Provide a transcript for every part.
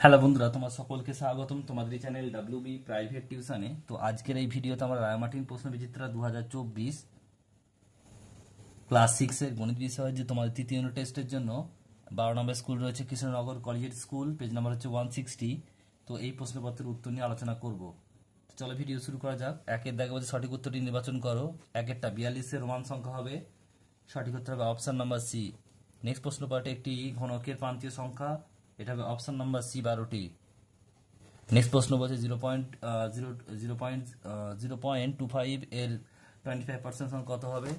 Hello বন্ধুরা, তোমার সকলকে স্বাগতম তোমাদের এই চ্যানেল ডাব্লিউবি প্রাইভেট টিউশনে। তো আজকের এই ভিডিওতে আমরা রায়মার্টিন প্রশ্নবিচিত্রা 2024 ক্লাস 6-এর গণিত বিষয়ের যে তোমাদের তৃতীয় ইউনিট টেস্টের জন্য 12 নম্বর স্কুল রয়েছে Krishnanagar collegiate school, page number হচ্ছে 160। তো এই প্রশ্নপত্রের উত্তর নিয়ে আলোচনা করব। তো চলো ভিডিও শুরু করা যাক। একের দাগে বলছে সঠিক উত্তরটি নির্বাচন করো। একেরটা 42-এর রোমান সংখ্যা হবে, সঠিক উত্তর হবে অপশন নাম্বার সি। নেক্সট প্রশ্ন পার্টে একটি ঘনকের প্রান্তীয় সংখ্যা, এটা হবে অপশন নাম্বার সি 12টি। নেক্সট প্রশ্ন বলছে 0.25 এর 25% সমান কত হবে,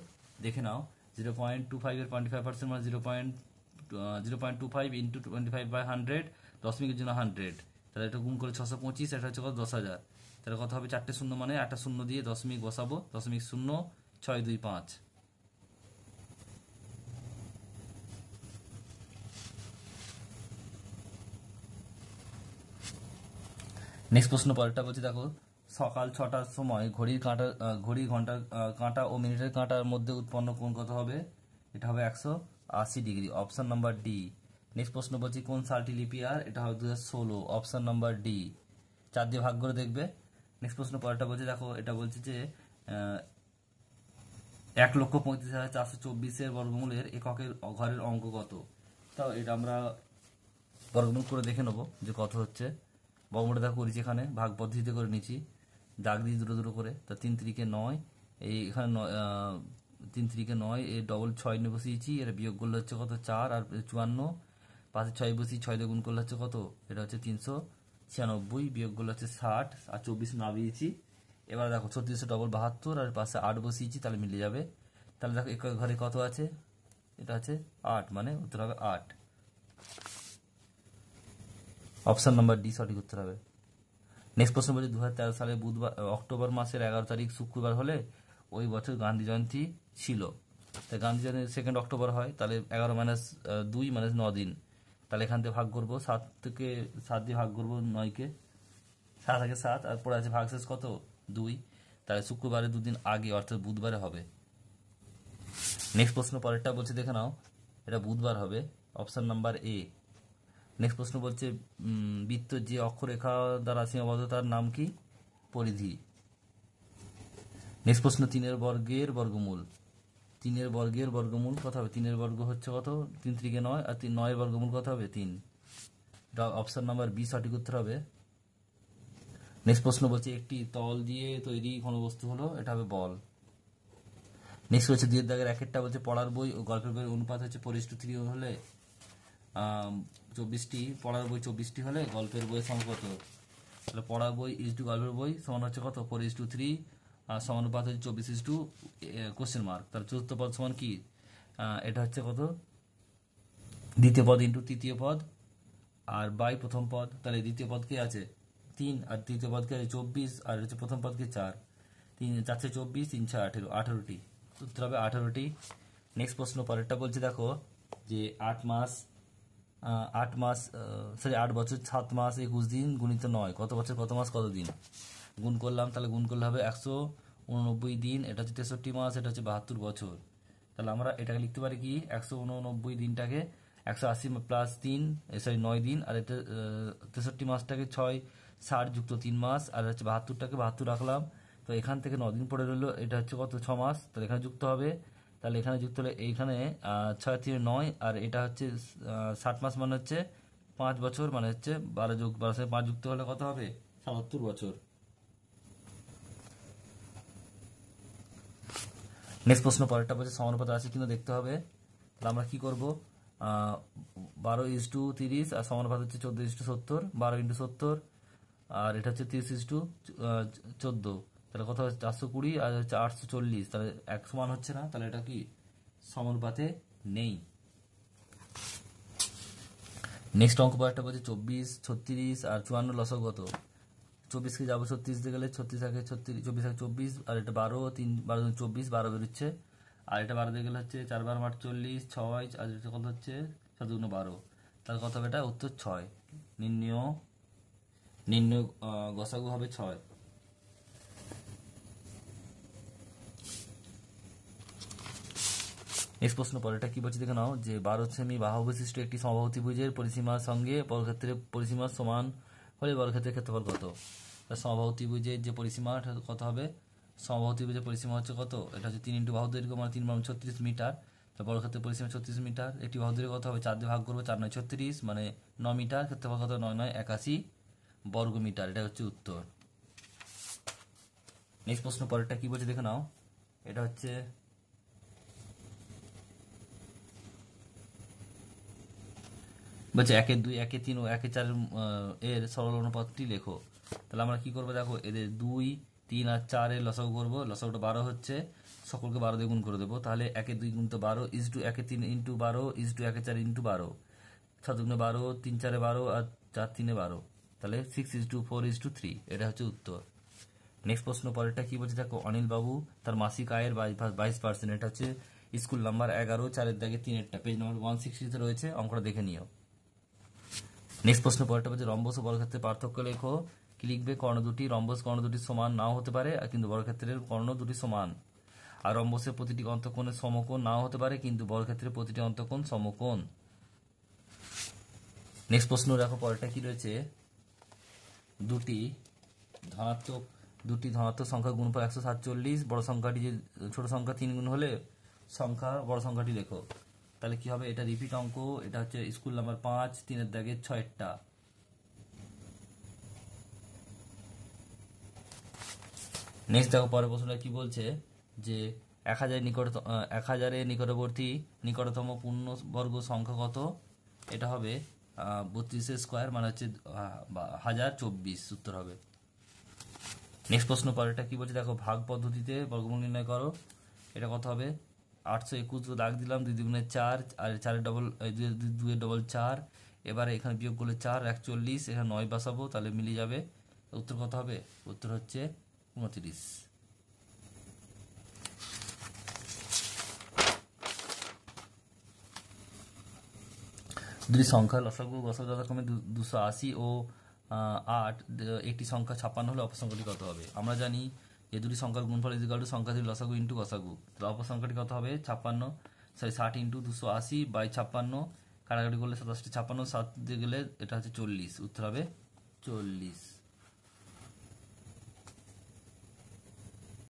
দেখে নাও। 0.25 এর 25% মানে 0.25 ইন্টু 25/100, দশমিকের জন্য 100, তাহলে এটা গুণ করে 625, এটা হচ্ছে কত 10,000। তাহলে কত হবে, 4টে শূন্য মানে 8টা শূন্য দিয়ে দশমিক বসাবো, 0.0625। নেক্সট প্রশ্ন পরেরটা বলছি, দেখো সকাল 6টার সময় ঘড়ির ঘন্টার কাঁটা ও মিনিটের কাঁটার মধ্যে উৎপন্ন কোণ কত হবে, এটা হবে 180 degree, option number D. Next প্রশ্ন বলছি কোন সালটি লিপিয়ার, এটা হবে 2016, অপশন নাম্বার ডি। 4 দিয়ে ভাগ করে দেখবে। নেক্সট প্রশ্ন পরেরটা বলছে, দেখো এটা বলছে যে 1,35,424 বর্গমূলের এককের ঘরের অঙ্ক কত। তাও এটা আমরা বর্গমূল করে দেখে নেবো যে কত হচ্ছে। বর্গমূলটা দেখো করেছি, এখানে ভাগ পদ্ধতিতে করে নিচ্ছি, দাগ দিয়ে দুটো দুটো করে। তা 3 3 × 9, এই এখানে 3 3 × 9, এই ডবল 6 নিয়ে বসিয়েছি, এটা বিয়োগ করলে হচ্ছে কত 4 আর 54, পাশে 6 বসিয়ে 6 দিয়ে গুণ করলে হচ্ছে কত, এটা হচ্ছে 396, বিয়োগ করলে হচ্ছে 60 আর 24 নামিয়েছি। এবার দেখো 36 ডবল 72 আর পাশে 8 বসিয়েছি, তাহলে মিলে যাবে। তাহলে দেখো একক ঘরে কত আছে, এটা আছে 8, মানে উত্তর হবে 8, অপশন নাম্বার ডি সঠিক উত্তর হবে। নেক্সট প্রশ্ন বলছি 2013 সালে অক্টোবর মাসের 11 তারিখ শুক্রবার হলে ওই বছর গান্ধী জয়ন্তী ছিল। তাই গান্ধী জয়ন্তী 2 অক্টোবর হয়, তাহলে 11 - 2 মানে 9 দিন। তাহলে এখান থেকে ভাগ করবো, 7 দিয়ে ভাগ করবো 9-কে, 7 থেকে 7, আর পরে আছে ভাগশেষ কত 2, তাহলে শুক্রবারে 2 দিন আগে অর্থাৎ বুধবারে হবে। নেক্সট প্রশ্ন পরেরটা বলছে দেখে নাও, এটা বুধবার হবে, অপশন নাম্বার এ। নেক্সট প্রশ্ন বলছে বৃত্ত যে অক্ষরেখা দ্বারা সীমাবদ্ধ তার নাম কি, পরিধি। নেক্সট প্রশ্ন 3-এর বর্গের বর্গমূল, 3-এর বর্গের বর্গমূল কত হবে, 3-এর বর্গ হচ্ছে কত 3 3 × 9, আর 9-এর বর্গমূল কত হবে 3, এটা অপশন নাম্বার বি সঠিক উত্তর হবে। নেক্সট প্রশ্ন বলছে একটি তল দিয়ে তৈরি ঘনবস্তু হলো, এটা হবে বল। নেক্সট হচ্ছে 2-এর দাগের একেরটা বলছে পড়ার বই ও গল্পের বইয়ের অনুপাত হচ্ছে 4:3 হলে 24টি, পড়ার বই 24টি হলে গল্পের বইয়ের সংখ্যা কত। তাহলে পড়ার বই ইস টু গল্পের বই সমান হচ্ছে কত 4:3, আর সমানুপাত হচ্ছে 24 কোশ্চেন মার্ক। তাহলে চতুর্থ পদ সমান কি, এটা হচ্ছে কত দ্বিতীয় পদ ইন্টু তৃতীয় পদ আর বাই প্রথম পদ। তাহলে দ্বিতীয় পদ কে আছে 3, আর তৃতীয় পদ কে আছে 24, আর হচ্ছে প্রথম পদ কে 4, 3 4 24, 3 6 18, 18টি, উত্তর হবে 18টি। নেক্সট প্রশ্ন পরেরটা বলছে দেখো যে 8 বছর 7 মাস 21 দিন গুণিত 9 কত বছর কত মাস কত দিন। গুণ করলাম, তাহলে গুণ করলে হবে 189 দিন, এটা হচ্ছে 63 মাস, এটা হচ্ছে 72 বছর। তাহলে আমরা এটাকে লিখতে পারি কি 189 দিনটাকে 180 প্লাস 3, 9 দিন, আর এটা 63 মাসটাকে 6 60 যুক্ত 3 মাস, আর হচ্ছে 72টাকে 72 রাখলাম। তো এখান থেকে 9 দিন পড়ে রইলো, এটা হচ্ছে কত 6 মাস, তাহলে এখানে যুক্ত হবে। তাহলে এখানে যুক্ত হলে এইখানে 6 3 9, আর এটা হচ্ছে 60 মাস মানে হচ্ছে 5 বছর, মানে হচ্ছে 12 সাথে 5 যুক্ত হলে কত হবে 77 বছর। নেক্সট প্রশ্ন পরেরটা বলছে সমানুপাত আছে কিন্তু দেখতে হবে। তাহলে আমরা কি করবো, 12:30 আর সমানুপাত হচ্ছে 14:70, 12 × 70, আর এটা হচ্ছে 30:14, তাহলে কত হচ্ছে 420, আর হচ্ছে 840, তাহলে এক সমান হচ্ছে না, তাহলে এটা কি সমানুপাতে নেই। নেক্সট অঙ্ক পরেরটা বলছে 24 36 আর 54 লসাগু কত। 24 কে যাবো 36 দিয়ে গেলে 36 আগে 36, 24 আগে 24, আর এটা 12, 3 12 24, 12 বেরোচ্ছে, আর এটা 12 দিয়ে গেলে হচ্ছে 4 12 48, 6, আর এটা কত হচ্ছে 7 2 12, তাহলে কত হবে, এটা উত্তর 6। নির্ণয় গসাগু হবে 6। নেক্সট প্রশ্ন পরেরটা কি বলছে দেখে নাও, যে 12 সেমি বাহু বিশিষ্ট একটি সমবাহুত্রিভুজের পরিসীমার সঙ্গে বর্গক্ষেত্রের পরিসীমার সমান হলে বর্গক্ষেত্রের ক্ষেত্রফল কত? সমবাহুত্রিভুজের যে পরিসীমা কত হবে? সমবাহুত্রিভুজের পরিসীমা হচ্ছে কত? এটা হচ্ছে 3 × বাহু দৈর্ঘ্য মানে 3 × 36 মিটার। তো বর্গক্ষেত্রের পরিসীমা 36 মিটার। একটি বাহু দৈর্ঘ্য কত হবে? 4 দিয়ে ভাগ করবো, 4 9 36 মানে 9 মিটার। ক্ষেত্রফল কত? 9 9 81 বর্গ মিটার। এটা হচ্ছে উত্তর। নেক্সট প্রশ্ন পরেরটা কি বলছে দেখে নাও, এটা হচ্ছে বলছে 1 2 1 3 ও 1 4 এর সরল অনুপাতটি লেখো। তাহলে আমরা কি করবো দেখো, এদের 2 3 আর 4 এর লসাগু করবো। লসাগুটা 12 হচ্ছে, সকলকে 12 দিয়ে গুণ করে দেবো। তাহলে 1 2 গুণ তো 12 is to 1 3 into 12 is to 1 4 into 12, 6 2 12 3 4 12 আর 4 3 12, তাহলে 6 ইজ টু 4 ইজ টু 3। এটা হচ্ছে উত্তর। নেক্সট প্রশ্ন পরেরটা কি বলছে দেখো, অনিল বাবু তার মাসিক আয়ের 22%, এটা হচ্ছে স্কুল নাম্বার 11 4 দাগে 3 পেজ নাম্বার 160 রয়েছে, অঙ্কটা দেখে নিও। নেক্সট প্রশ্ন পরেরটা বলছে রম্বস ও বর্গক্ষেত্রের পার্থক্য লেখো। কি লিখবে? কর্ণ দুটি, রম্বস কর্ণ দুটি সমান নাও হতে পারে কিন্তু বর্গক্ষেত্রের কর্ণ দুটি সমান। আর রম্বসের প্রতিটি অন্তঃকোণের সমকোণ নাও হতে পারে কিন্তু বর্গক্ষেত্রের প্রতিটি অন্তঃকোণ সমকোণ। নেক্সট প্রশ্ন দেখো পরেরটা কি রয়েছে, দুটি ধনাত্মক সংখ্যা গুণফল 147, বড় সংখ্যাটি যে ছোট সংখ্যা 3 গুণ হলে বড় সংখ্যাটি লেখো। তাহলে কি হবে? এটা রিপিট অঙ্ক, এটা হচ্ছে স্কুল নাম্বার 5 3 দাগে 6টা। নেক্সট দেখো পরের প্রশ্নটা কি বলছে, যে 1000 নিকটবর্তী নিকটতম পূর্ণবর্গ সংখ্যা কত? এটা হবে 32 স্কোয়ার মানে হচ্ছে 1024, উত্তর হবে। নেক্সট প্রশ্ন পরেরটা কি বলছে দেখো, ভাগ পদ্ধতিতে বর্গমূল নির্ণয় করো। এটা কত হবে? 821 দাগ দিলাম, 2 2 4 আর 4 ডবল 2 ডবল 4। এবারে এখানে বিয়োগ করলে 4 41, এখানে 9 বসাবো, তাহলে মিলে যাবে। উত্তর কত হবে? উত্তর হচ্ছে 29। দুটি সংখ্যা লসাগু গসাগু যথাক্রমে 280 ও 8, একটি সংখ্যা 56 হলে অপর সংখ্যাটি কত হবে? আমরা জানি যে দুটি সংখ্যার গুণফল ইজিক্যাল টু সংখ্যা দুটি লসাগু ইন্টু গসাগু। তাহলে অপর সংখ্যাটি কত হবে? 60 ইন্টু 280 বাই 56, কাটাকাটি করলে 27 56 7 দিয়ে গেলে এটা হচ্ছে 40, উত্তর হবে 40।